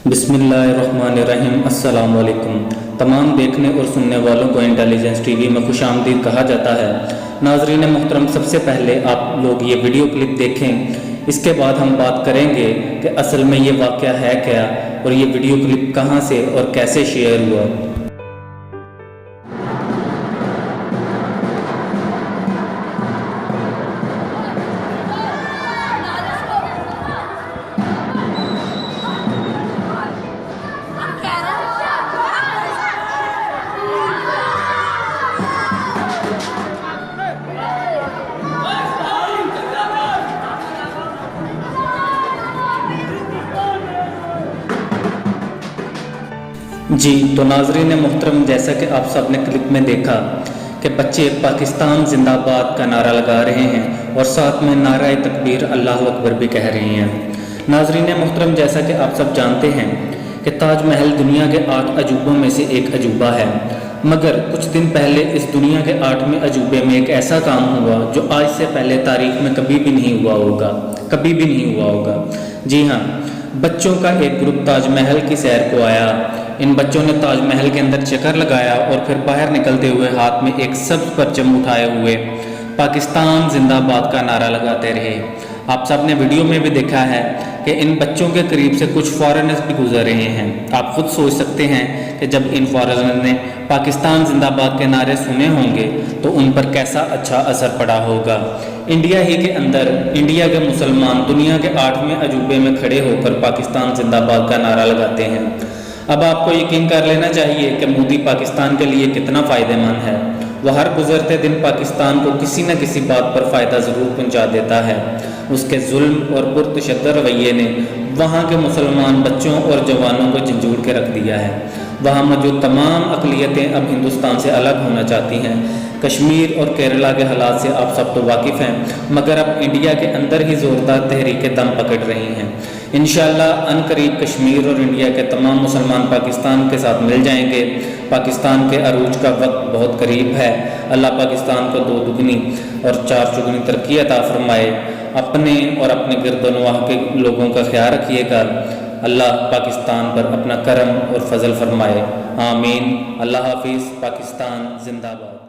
بسم اللہ الرحمن الرحیم۔ السلام علیکم۔ تمام دیکھنے اور سننے والوں کو انٹیلیجنس ٹی وی میں خوش آمدید کہا جاتا ہے۔ ناظرین محترم، سب سے پہلے آپ لوگ یہ ویڈیو کلپ دیکھیں، اس کے بعد ہم بات کریں گے کہ اصل میں یہ واقعہ ہے کیا اور یہ ویڈیو کلپ کہاں سے اور کیسے شیئر ہوا۔ جی تو ناظرین محترم، جیسا کہ آپ سب نے کلپ میں دیکھا کہ بچے پاکستان زندہ باد کا نعرہ لگا رہے ہیں اور ساتھ میں نعرہ تکبیر اللہ اکبر بھی کہہ رہے ہیں۔ ناظرین محترم، جیسا کہ آپ سب جانتے ہیں کہ تاج محل دنیا کے 8 عجوبوں میں سے ایک عجوبہ ہے، مگر کچھ دن پہلے اس دنیا کے 8ویں عجوبے میں ایک ایسا کام ہوا جو آج سے پہلے تاریخ میں کبھی بھی نہیں ہوا ہوگا۔ جی ہاں، بچوں کا ایک گروپ تاج محل کی سیر کو آیا۔ ان بچوں نے تاج محل کے اندر چکر لگایا اور پھر باہر نکلتے ہوئے ہاتھ میں ایک سبز پرچم اٹھائے ہوئے پاکستان زندہ باد کا نعرہ لگاتے رہے۔ آپ سب نے ویڈیو میں بھی دیکھا ہے کہ ان بچوں کے قریب سے کچھ فارنرز بھی گزر رہے ہیں۔ آپ خود سوچ سکتے ہیں کہ جب ان فارنرز نے پاکستان زندہ باد کے نعرے سنے ہوں گے تو ان پر کیسا اچھا اثر پڑا ہوگا۔ انڈیا ہی کے اندر انڈیا کے مسلمان دنیا کے 8ویں عجوبے میں کھڑے ہو کر پاکستان زندہ باد کا نعرہ لگاتے ہیں۔ اب آپ کو یقین کر لینا چاہیے کہ مودی پاکستان کے لیے کتنا فائدہ مند ہے۔ وہ ہر گزرتے دن پاکستان کو کسی نہ کسی بات پر فائدہ ضرور پہنچا دیتا ہے۔ اس کے ظلم اور پرتشدد رویے نے وہاں کے مسلمان بچوں اور جوانوں کو جھنجھوڑ کے رکھ دیا ہے۔ وہاں موجود تمام اقلیتیں اب ہندوستان سے الگ ہونا چاہتی ہیں۔ کشمیر اور کیرلا کے حالات سے آپ سب تو واقف ہیں، مگر اب انڈیا کے اندر ہی زوردار تحریکیں دم پکڑ رہی ہیں۔ انشاءاللہ ان قریب کشمیر اور انڈیا کے تمام مسلمان پاکستان کے ساتھ مل جائیں گے۔ پاکستان کے عروج کا وقت بہت قریب ہے۔ اللہ پاکستان کو 2 دگنی اور 4 چگنی ترقی عطا فرمائے۔ اپنے اور اپنے گرد و نواح کے لوگوں کا خیال رکھیے گا۔ اللہ پاکستان پر اپنا کرم اور فضل فرمائے۔ آمین۔ اللہ حافظ۔ پاکستان زندہ باد۔